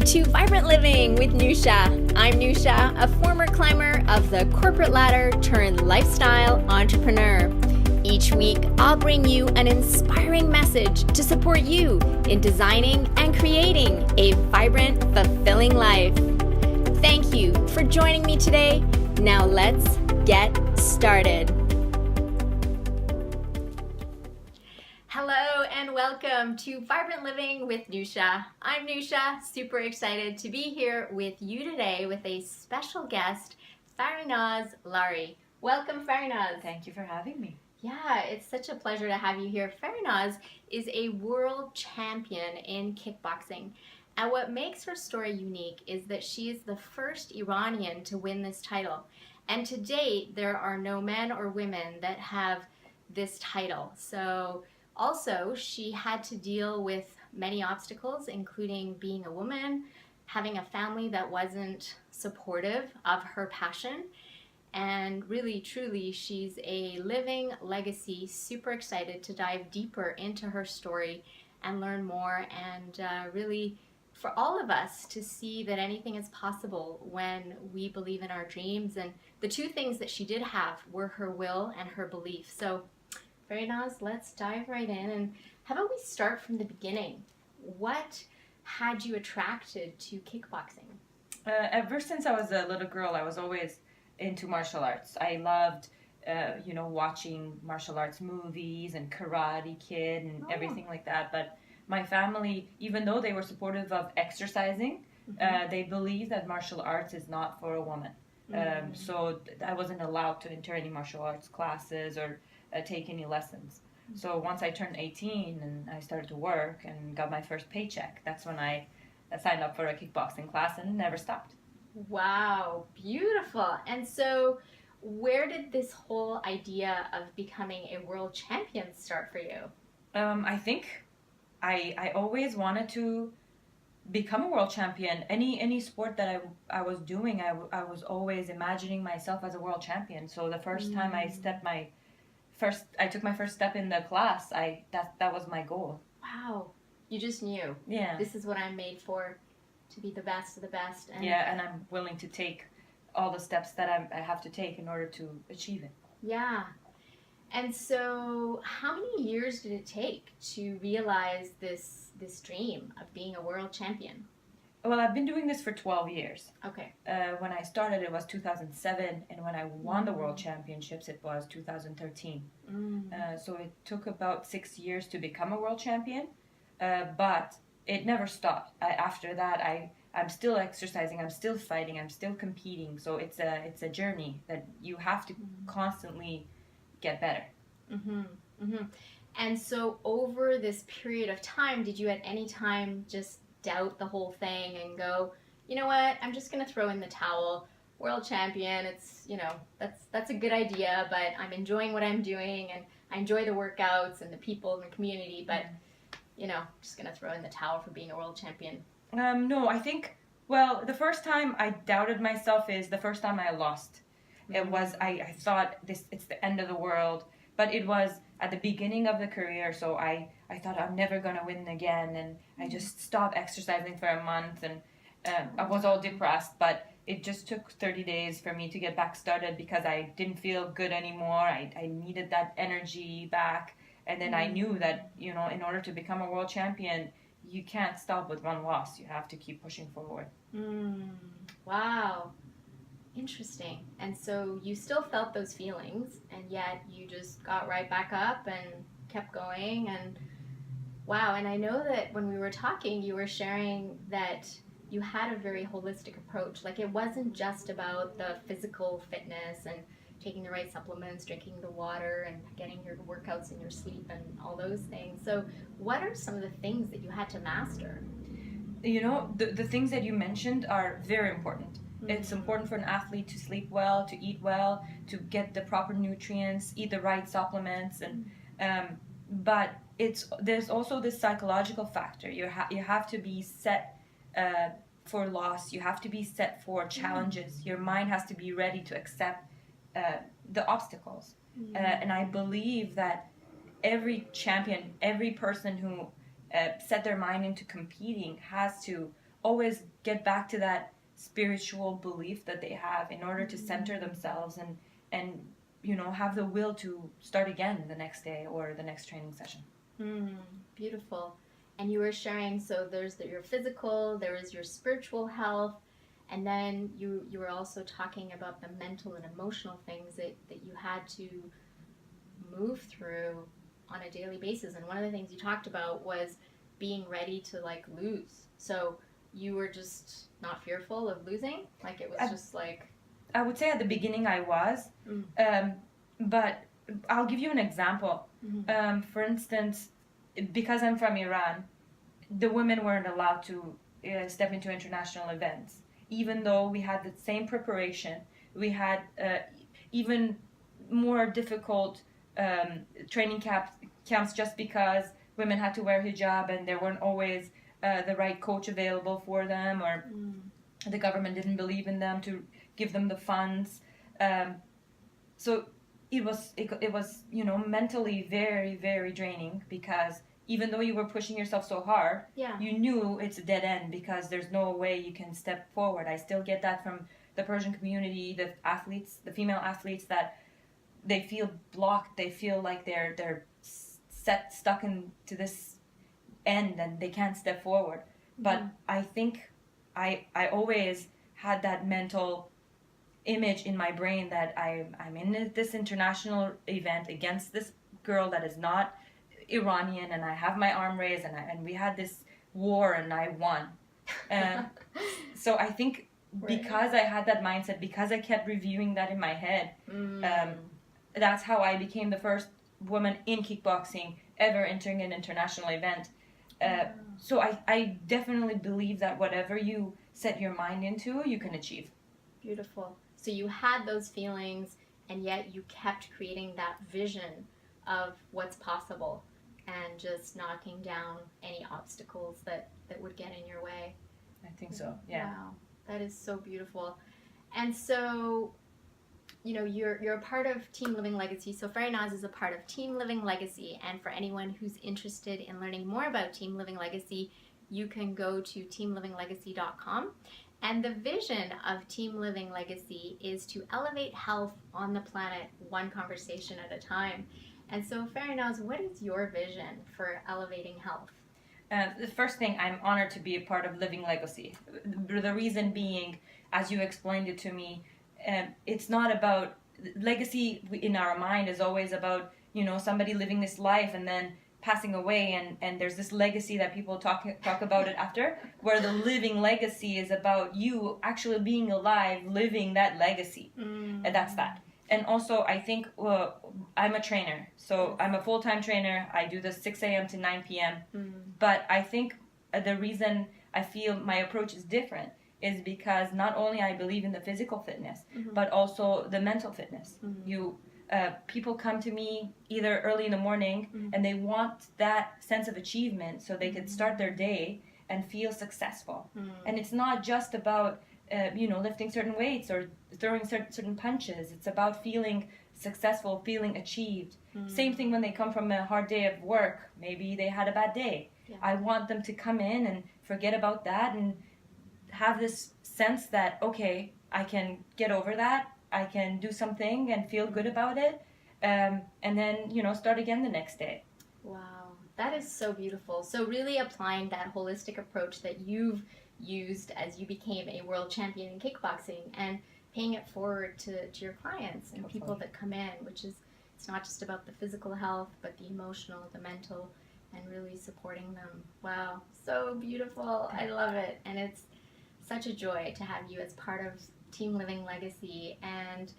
to Vibrant Living with Nousha. I'm Nousha, a former climber of the corporate ladder turned lifestyle entrepreneur. Each week, I'll bring you an inspiring message to support you in designing and creating a vibrant, fulfilling life. Thank you for joining me today. Now let's get started. Hello and welcome to Vibrant Living with Nousha. I'm Nousha, super excited to be here with you today with a special guest, Farinaz Lari. Welcome, Farinaz. Thank you for having me. Yeah, it's such a pleasure to have you here. Farinaz is a world champion in kickboxing. And what makes her story unique is that she is the first Iranian to win this title. And to date, there are no men or women that have this title. So also, she had to deal with many obstacles, including being a woman, having a family that wasn't supportive of her passion. And really, truly, she's a living legacy. Super excited to dive deeper into her story and learn more, and really for all of us to see that anything is possible when we believe in our dreams. And the two things that she did have were her will and her belief. So Farinaz, let's dive right in. And how about we start from the beginning? What had you attracted to kickboxing? Ever since I was a little girl, I was always into martial arts. I loved, watching martial arts movies and Karate Kid and everything like that. But my family, even though they were supportive of exercising, they believe that martial arts is not for a woman. So I wasn't allowed to enter any martial arts classes or take any lessons. So once I turned 18 and I started to work and got my first paycheck, that's when I signed up for a kickboxing class and never stopped. Wow, beautiful. And so where did this whole idea of becoming a world champion start for you? I think I always wanted to become a world champion. Any sport that I was doing, I was always imagining myself as a world champion. So the first time I took my first step in the class, that was my goal. Wow. You just knew. Yeah. This is what I'm made for, to be the best of the best. And I'm willing to take all the steps that I have to take in order to achieve it. Yeah. And so how many years did it take to realize this dream of being a world champion? Well, I've been doing this for 12 years. Okay. When I started, it was 2007, and when I won the World Championships, it was 2013. So it took about 6 years to become a world champion, but it never stopped. After that, I'm still exercising, I'm still fighting, I'm still competing. So it's a journey that you have to constantly get better. And so over this period of time, did you at any time just doubt the whole thing and go, you know what, I'm just going to throw in the towel, world champion, it's, that's a good idea, but I'm enjoying what I'm doing and I enjoy the workouts and the people and the community, but, just going to throw in the towel for being a world champion? No, I think, the first time I doubted myself is the first time I lost. It was, I thought it's the end of the world, but it was at the beginning of the career, so I thought I'm never going to win again, and I just stopped exercising for a month, and I was all depressed, but it just took 30 days for me to get back started because I didn't feel good anymore. I needed that energy back, and then I knew that, in order to become a world champion, you can't stop with one loss. You have to keep pushing forward. Wow. Interesting. And so you still felt those feelings, and yet you just got right back up and kept going. And wow. And I know that when we were talking, you were sharing that you had a very holistic approach. Like, it wasn't just about the physical fitness and taking the right supplements, drinking the water, and getting your workouts and your sleep and all those things. So what are some of the things that you had to master? The things that you mentioned are very important. It's important for an athlete to sleep well, to eat well, to get the proper nutrients, eat the right supplements, and but there's also this psychological factor. You have to be set for loss. You have to be set for challenges. Your mind has to be ready to accept the obstacles. And I believe that every champion, every person who set their mind into competing has to always get back to that spiritual belief that they have in order to center themselves and have the will to start again the next day or the next training session. Beautiful. And you were sharing, so there's your physical, there is your spiritual health, and then you were also talking about the mental and emotional things that you had to move through on a daily basis. And one of the things you talked about was being ready to like lose. So you were just not fearful of losing? Like it was just like... I would say at the beginning I was, but I'll give you an example. For instance, because I'm from Iran, the women weren't allowed to step into international events. Even though we had the same preparation, we had even more difficult training camps just because women had to wear hijab and there weren't always the right coach available for them, or the government didn't believe in them to give them the funds. So it was mentally very, very draining, because even though you were pushing yourself so hard, you knew it's a dead end because there's no way you can step forward. I still get that from the Persian community, the athletes, the female athletes, that they feel blocked. They feel like they're stuck into this end and they can't step forward. But I think I always had that mental image in my brain that I'm in this international event against this girl that is not Iranian, and I have my arm raised, and we had this war and I won. So I think because I had that mindset, because I kept reviewing that in my head, that's how I became the first woman in kickboxing ever entering an international event. So I definitely believe that whatever you set your mind into, you can achieve. Beautiful. So you had those feelings, and yet you kept creating that vision of what's possible and just knocking down any obstacles that would get in your way. I think so, yeah. Wow, that is so beautiful. And so, you're a part of Team Living Legacy. So Farinaz is a part of Team Living Legacy, and for anyone who's interested in learning more about Team Living Legacy, you can go to teamlivinglegacy.com. And the vision of Team Living Legacy is to elevate health on the planet one conversation at a time. And so, Farinaz, what is your vision for elevating health? The first thing, I'm honored to be a part of Living Legacy. The reason being, as you explained it to me, it's not about legacy. In our mind is always about somebody living this life and then passing away, and there's this legacy that people talk about it after, where the living legacy is about you actually being alive, living that legacy. And that's that. And also, I think I'm a trainer, so I'm a full-time trainer. I do the 6 a.m. to 9 p.m. But I think the reason I feel my approach is different is because not only I believe in the physical fitness, but also the mental fitness. People come to me either early in the morning and they want that sense of achievement so they could start their day and feel successful. And it's not just about lifting certain weights or throwing certain punches. It's about feeling successful, feeling achieved. Same thing when they come from a hard day of work. Maybe they had a bad day. I want them to come in and forget about that and have this sense that, okay, I can get over that. I can do something and feel good about it. And then, start again the next day. Wow, that is so beautiful. So really applying that holistic approach that you've used as you became a world champion in kickboxing and paying it forward to your clients and people that come in, which is, it's not just about the physical health, but the emotional, the mental, and really supporting them. Wow, so beautiful. I love it. And it's such a joy to have you as part of Team Living Legacy. And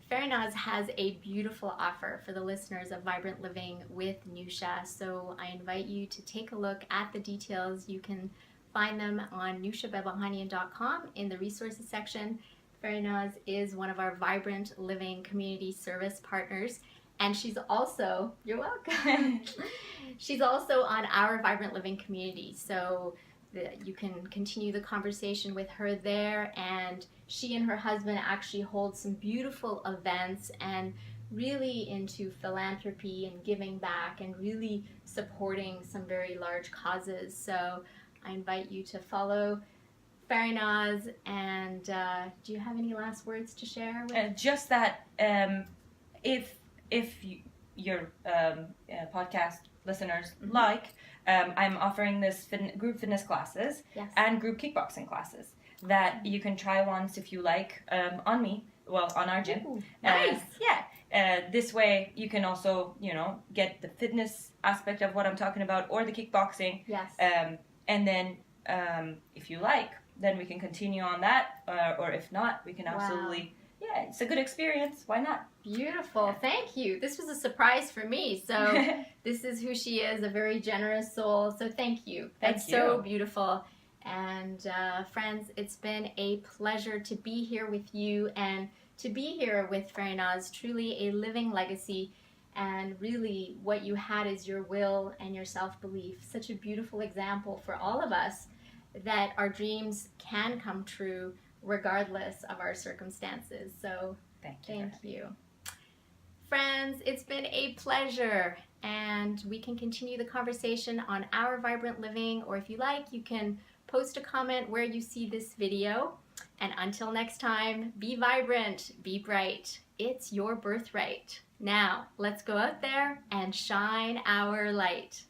Farinaz has a beautiful offer for the listeners of Vibrant Living with Nousha. So I invite you to take a look at the details. You can find them on NoushaBehbahanian.com in the resources section. Farinaz is one of our Vibrant Living community service partners, and she's also, you're welcome, she's also on our Vibrant Living community. So you can continue the conversation with her there, and she and her husband actually hold some beautiful events and really into philanthropy and giving back and really supporting some very large causes. So I invite you to follow Farinaz, and do you have any last words to share? Just that if your podcast listeners like, I'm offering this group fitness classes and group kickboxing classes that you can try once if you like on me, on our gym. Ooh, nice. This way you can also, get the fitness aspect of what I'm talking about or the kickboxing. Yes. And then if you like, then we can continue on that, or if not, we can absolutely, it's a good experience. Why not? Beautiful. Thank you. This was a surprise for me. So this is who she is, a very generous soul. So thank you. That's so beautiful. And friends, it's been a pleasure to be here with you and to be here with Farinaz. Truly a living legacy. And really what you had is your will and your self-belief. Such a beautiful example for all of us that our dreams can come true regardless of our circumstances. So thank you. Friends, it's been a pleasure, and we can continue the conversation on Our Vibrant Living, or if you like, you can post a comment where you see this video. And until next time, be vibrant, be bright. It's your birthright. Now, let's go out there and shine our light.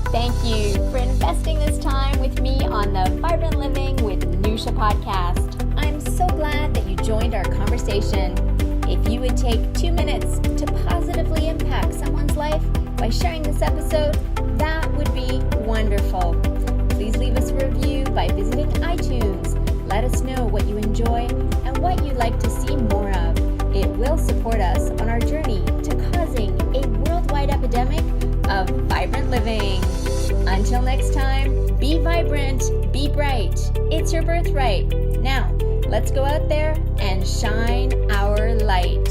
Thank you for investing this time with me on the Vibrant Living with Nousha podcast. I'm so glad that you joined our conversation. If you would take 2 minutes to positively impact someone's life by sharing this episode, that would be wonderful. Please leave us a review by visiting iTunes. Let us know what you enjoy and what you'd like to see more of. It will support us on our journey to causing a worldwide epidemic of vibrant living. Until next time, be vibrant, be bright. It's your birthright. Now, let's go out there and shine our light.